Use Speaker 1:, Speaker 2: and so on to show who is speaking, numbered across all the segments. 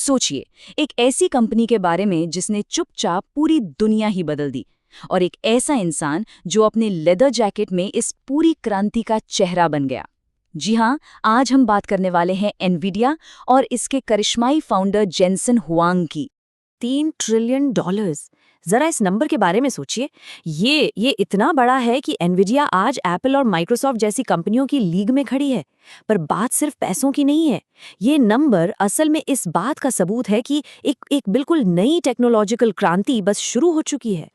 Speaker 1: सोचिए, एक ऐसी कंपनी के बारे में जिसने चुपचाप पूरी दुनिया ही बदल दी, और एक ऐसा इंसान जो अपने लेदर जैकेट में इस पूरी क्रांति का चेहरा बन गया। जी हाँ, आज हम बात करने वाले हैं एनवीडिया और इसके करिश्माई फाउंडर जेनसन हुआंग की।
Speaker 2: $3 ट्रिलियन। जरा इस नंबर के बारे में सोचिए। ये इतना बड़ा है कि एनवीडिया आज एप्पल और माइक्रोसॉफ्ट जैसी कंपनियों की लीग में खड़ी है। पर बात सिर्फ पैसों की नहीं है। ये नंबर असल में इस बात का सबूत है कि एक बिल्कुल नई टेक्नोलॉजिकल क्रांति बस शुरू हो चुकी है।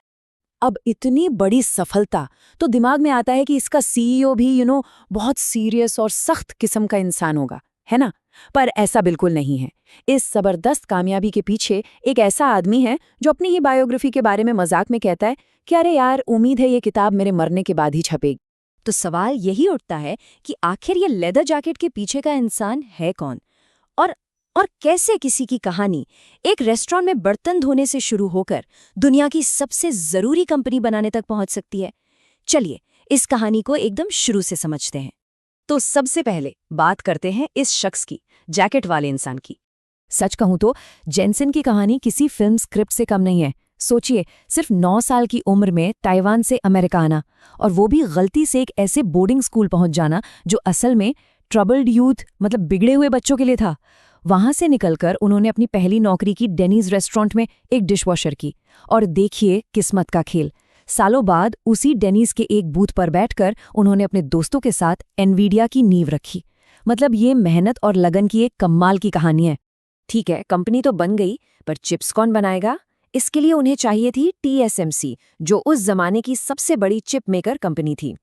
Speaker 3: अब इतनी बड़ी सफलता तो दिमाग में आता है कि इसका सीईओ भी बहुत सीरियस और सख्त किस्म का इंसान होगा, है ना? पर ऐसा बिल्कुल नहीं है। इस जबरदस्त कामयाबी के पीछे एक ऐसा आदमी है जो अपनी ही बायोग्राफी के बारे में मजाक में कहता है कि अरे यार, उम्मीद है ये किताब मेरे मरने के बाद ही छपेगी।
Speaker 1: तो सवाल यही उठता है कि आखिर ये लेदर जैकेट के पीछे का इंसान है कौन, और कैसे किसी की कहानी एक रेस्टोरेंट में बर्तन धोने से शुरू होकर दुनिया की सबसे जरूरी कंपनी बनाने तक पहुंच सकती है। चलिए इस कहानी को एकदम शुरू से समझते हैं। तो सबसे पहले बात करते हैं इस शख्स की, जैकेट वाले इंसान की।
Speaker 3: सच कहूं तो जेनसन की कहानी किसी फिल्म स्क्रिप्ट से कम नहीं है। सोचिए, सिर्फ 9 साल की उम्र में ताइवान से अमेरिका आना, और वो भी गलती से एक ऐसे बोर्डिंग स्कूल पहुंच जाना जो असल में ट्रबल्ड यूथ मतलब बिगड़े हुए बच्चों के लिए था। वहां से निकलकर उन्होंने अपनी पहली नौकरी की डेनीज रेस्टोरेंट में एक डिशवॉशर की, और देखिए किस्मत का खेल, सालों बाद उसी डेनीज के एक बूथ पर बैठकर उन्होंने अपने दोस्तों के साथ एनवीडिया की नींव रखी। मतलब ये मेहनत और लगन की एक कमाल की कहानी है।
Speaker 2: ठीक है, कंपनी तो बन गई, पर चिप्स कौन बनाएगा? इसके लिए उन्हें चाहिए थी TSMC, जो उस जमाने की सबसे बड़ी चिप मेकर कंपनी थी।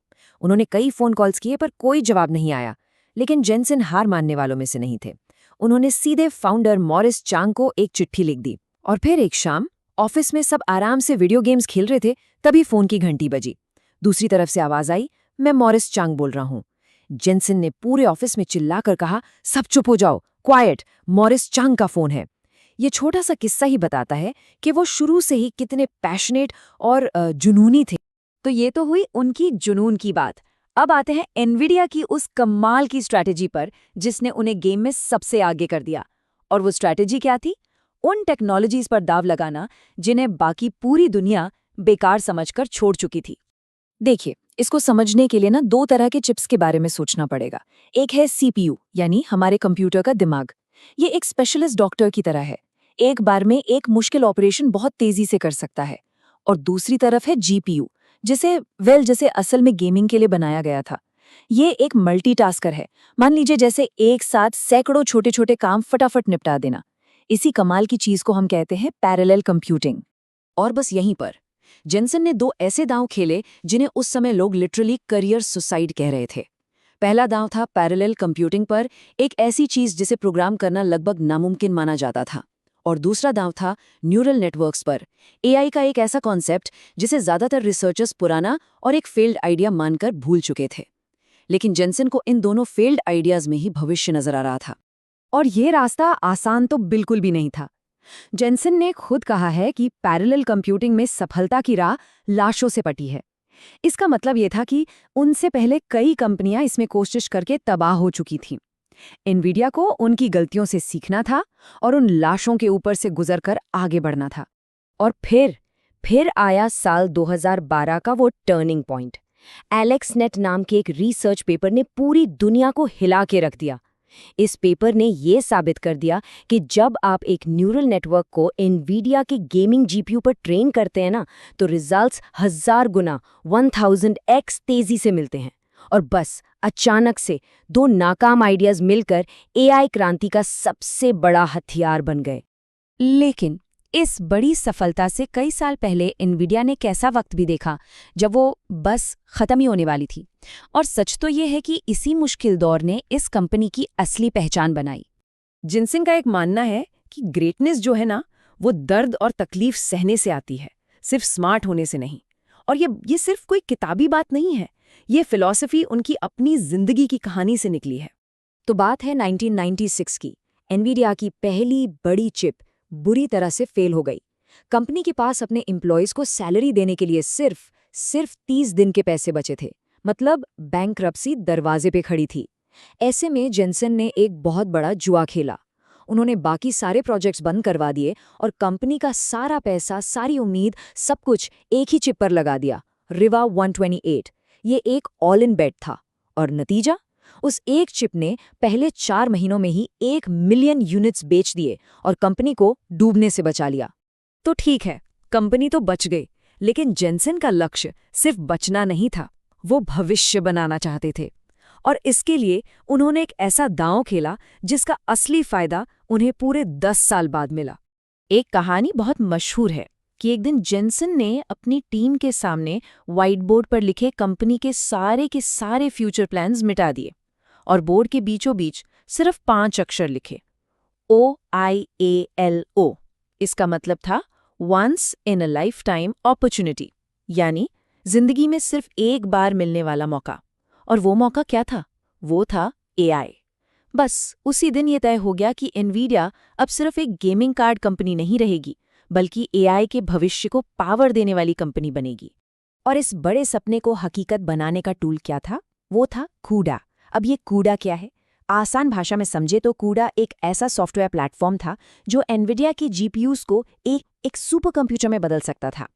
Speaker 2: उन्होंने कई फोन कॉल्स किए पर कोई जवाब नहीं आया। लेकिन जेनसन हार मानने वालों में से नहीं थे। उन्होंने सीधे फाउंडर मॉरिस चांग को एक चिट्ठी लिख दी। और फिर एक शाम ऑफिस में सब आराम से वीडियो गेम्स खेल रहे थे, तभी फोन की घंटी बजी। दूसरी तरफ से आवाज आई, मैं मॉरिस चांग बोल रहा हूँ। जेनसन ने पूरे ऑफिस में चिल्लाकर कहा, सब चुप हो जाओ, क्वाइट, मॉरिस चांग का फोन है। ये छोटा सा किस्सा ही बताता है कि वो शुरू से ही कितने पैशनेट और जुनूनी थे।
Speaker 1: तो ये तो हुई उनकी जुनून की बात। अब आते हैं एनवीडिया की उस कमाल की स्ट्रैटेजी पर जिसने उन्हें गेम में सबसे आगे कर दिया। और वो स्ट्रैटेजी क्या थी? उन टेक्नोलॉजीज पर दाव लगाना जिन्हें बाकी पूरी दुनिया बेकार समझकर छोड़ चुकी थी।
Speaker 3: देखिए, इसको समझने के लिए 2 तरह के चिप्स के बारे में सोचना पड़ेगा। एक है CPU, यानी हमारे कंप्यूटर का दिमाग। ये एक स्पेशलिस्ट डॉक्टर की तरह है, एक बार में एक मुश्किल ऑपरेशन बहुत तेजी से कर सकता है। और दूसरी तरफ है GPU, जैसे असल में गेमिंग के लिए बनाया गया था। ये एक मल्टीटास्कर है। मान लीजिए जैसे एक साथ सैकड़ों छोटे छोटे काम फटाफट निपटा देना। इसी कमाल की चीज को हम कहते हैं पैरेलल कंप्यूटिंग।
Speaker 1: और बस यहीं पर जेनसन ने 2 ऐसे दांव खेले जिन्हें उस समय लोग लिटरली करियर सुसाइड कह रहे थे। पहला दांव था पैरेलल कंप्यूटिंग पर, एक ऐसी चीज जिसे प्रोग्राम करना लगभग नामुमकिन माना जाता था। और दूसरा दांव था न्यूरल नेटवर्क्स पर, AI का एक ऐसा कॉन्सेप्ट जिसे ज्यादातर रिसर्चर्स पुराना और एक फेल्ड आइडिया मानकर भूल चुके थे। लेकिन जेनसन को इन दोनों फेल्ड आइडियाज में ही भविष्य नजर आ रहा था।
Speaker 3: और ये रास्ता आसान तो बिल्कुल भी नहीं था। जेनसन ने खुद कहा है कि पैरेलल कंप्यूटिंग में सफलता की राह लाशों से पटी है। इसका मतलब ये था कि उनसे पहले कई कंपनियां इसमें कोशिश करके तबाह हो चुकी थीं। एनवीडिया को उनकी गलतियों से सीखना था और उन लाशों के ऊपर से गुजरकर आगे बढ़ना था। और फिर आया साल 2012 का वो टर्निंग पॉइंट। एलेक्सनेट नाम के एक रिसर्च पेपर ने पूरी दुनिया को हिला के रख दिया। इस पेपर ने ये साबित कर दिया कि जब आप एक न्यूरल नेटवर्क को एनवीडिया के गेमिंग GPU पर ट्रेन करते हैं ना, तो रिजल्ट्स 1000 गुना 1000x तेजी से मिलते हैं। और बस अचानक से 2 नाकाम आइडियाज मिलकर AI क्रांति का सबसे बड़ा हथियार बन गए।
Speaker 1: लेकिन इस बड़ी सफलता से कई साल पहले एनवीडिया ने कैसा वक्त भी देखा जब वो बस खत्म ही होने वाली थी। और सच तो ये है कि इसी मुश्किल दौर ने इस कंपनी की असली पहचान बनाई।
Speaker 3: जिनसिंग का एक मानना है कि ग्रेटनेस जो है ना, वो दर्द और तकलीफ सहने से आती है, सिर्फ स्मार्ट होने से नहीं। और ये सिर्फ कोई किताबी बात नहीं है, ये फिलॉसफी उनकी अपनी जिंदगी की कहानी से निकली है।
Speaker 1: तो बात है 1996 की। एनवीडिया की पहली बड़ी चिप बुरी तरह से फेल हो गई। कंपनी के पास अपने एम्प्लॉयज को सैलरी देने के लिए सिर्फ 30 दिन के पैसे बचे थे। मतलब बैंकरप्सी दरवाजे पे खड़ी थी। ऐसे में जेनसन ने एक बहुत बड़ा जुआ खेला।
Speaker 2: उन्होंने बाकी सारे प्रोजेक्ट्स बंद करवा दिए और कंपनी का सारा पैसा, सारी उम्मीद, सब कुछ एक ही चिप पर लगा दिया, रिवा 128। ये एक ऑल इन बेट था। और नतीजा? उस एक चिप ने पहले 4 महीनों में ही 1 मिलियन यूनिट्स बेच दिए और कंपनी को डूबने से बचा लिया। तो ठीक है, कंपनी तो बच गई, लेकिन जेनसेन का लक्ष्य सिर्फ बचना नहीं था, वो भविष्य बनाना चाहते थे। और इसके लिए उन्होंने एक ऐसा दांव खेला जिसका असली फायदा उन्हें पूरे 10 साल बाद मिला। एक कहानी बहुत मशहूर है कि एक दिन जेनसेन ने अपनी टीम के सामने व्हाइट बोर्ड पर लिखे कंपनी के सारे फ्यूचर प्लान्स मिटा दिए और बोर्ड के बीचों बीच सिर्फ 5 अक्षर लिखे, OIALO। इसका मतलब था once in a lifetime opportunity, यानी जिंदगी में सिर्फ एक बार मिलने वाला मौका। और वो मौका क्या था? वो था AI। बस उसी दिन ये तय हो गया कि एनवीडिया अब सिर्फ एक गेमिंग कार्ड कंपनी नहीं रहेगी, बल्कि AI के भविष्य को पावर देने वाली कंपनी बनेगी। और इस बड़े सपने को हकीकत बनाने का टूल क्या था? वो था कूडा। अब ये कूडा क्या है? आसान भाषा में समझे तो कूडा एक ऐसा सॉफ्टवेयर प्लेटफॉर्म था जो एनवीडिया के GPUs को एक सुपर कंप्यूटर में बदल सकता था।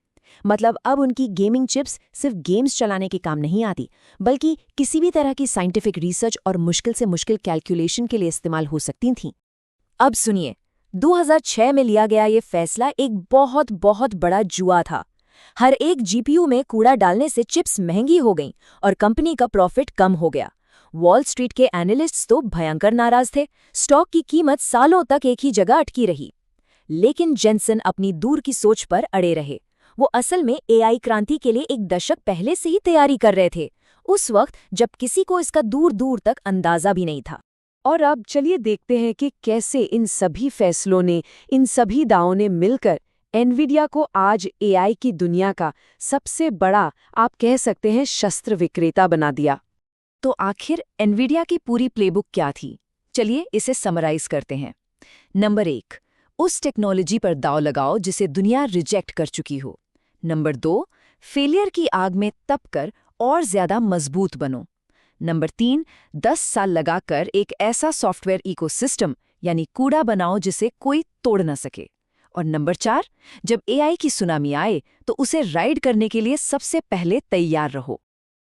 Speaker 2: मतलब अब उनकी गेमिंग चिप्स सिर्फ गेम्स चलाने के काम नहीं आती, बल्कि किसी भी तरह की साइंटिफिक रिसर्च और मुश्किल से मुश्किल कैलकुलेशन के लिए इस्तेमाल हो सकती थीं। अब सुनिए, 2006 में लिया गया ये फैसला एक बहुत बहुत बड़ा जुआ था। हर एक GPU में कूड़ा डालने से चिप्स महंगी हो गईं और कंपनी का प्रॉफिट कम हो गया। वॉल स्ट्रीट के एनालिस्ट्स तो भयंकर नाराज थे। स्टॉक की कीमत सालों तक एक ही जगह अटकी रही। लेकिन जेनसेन अपनी दूर की सोच पर अड़े रहे। वो असल में AI क्रांति के लिए एक दशक पहले से ही तैयारी कर रहे थे, उस वक्त जब किसी को इसका दूर दूर तक अंदाजा भी नहीं था।
Speaker 3: और अब चलिए देखते हैं कि कैसे इन सभी फैसलों ने, इन सभी दावों ने मिलकर एनवीडिया को आज AI की दुनिया का सबसे बड़ा, आप कह सकते हैं, शस्त्र विक्रेता बना दिया।
Speaker 2: तो आखिर एनवीडिया की पूरी प्लेबुक क्या थी? चलिए इसे समराइज करते हैं। नंबर 1, उस टेक्नोलॉजी पर दांव लगाओ जिसे दुनिया रिजेक्ट कर चुकी हो। नंबर 2, फेलियर की आग में तपकर और ज्यादा मजबूत बनो। नंबर 3, 10 साल लगाकर एक ऐसा सॉफ्टवेयर इकोसिस्टम यानी कूड़ा बनाओ जिसे कोई तोड़ न सके। और नंबर 4, जब AI की सुनामी आए तो उसे राइड करने के लिए सबसे पहले तैयार रहो।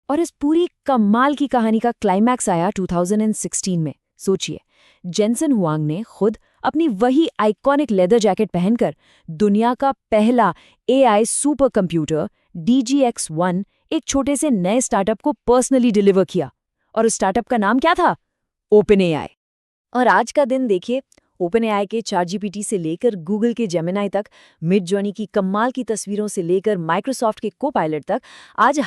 Speaker 2: और इस पूरी कमाल की कहानी का क्लाइमैक्स आया 2016 में। सोचिए, जेनसेन हुआंग ने खुद अपनी वही आइकॉनिक लेदर जैकेट पहनकर दुनिया का पहला AI सुपर कंप्यूटर DGX-1 एक छोटे से नए स्टार्टअप को पर्सनली डिलीवर किया। और उस स्टार्टअप का नाम क्या था? OpenAI। और आज का दिन देखिए, OpenAI के ChatGPT से लेकर गूगल के जेमिनाई तक, मिडजर्नी की कमाल की तस्वीरों से लेकर माइक्रोसॉफ्ट के कोपायलट तक, आज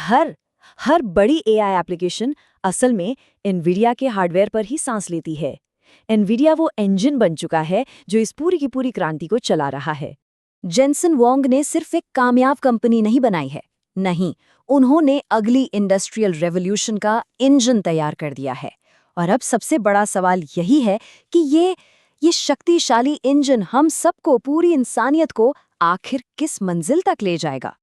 Speaker 2: हर बड़ी AI एप्लीकेशन असल में एनवीडिया के हार्डवेयर पर ही सांस लेती है। एनवीडिया वो इंजन बन चुका है जो इस पूरी की पूरी क्रांति को चला रहा है। जेनसेन हुआंग ने सिर्फ एक कामयाब कंपनी नहीं बनाई है, नहीं, उन्होंने अगली इंडस्ट्रियल रेवोल्यूशन का इंजन तैयार कर दिया है। और अब सबसे बड़ा सवाल यही है कि ये शक्तिशाली इंजन हम सबको, पूरी इंसानियत को आखिर किस मंजिल तक ले जाएगा।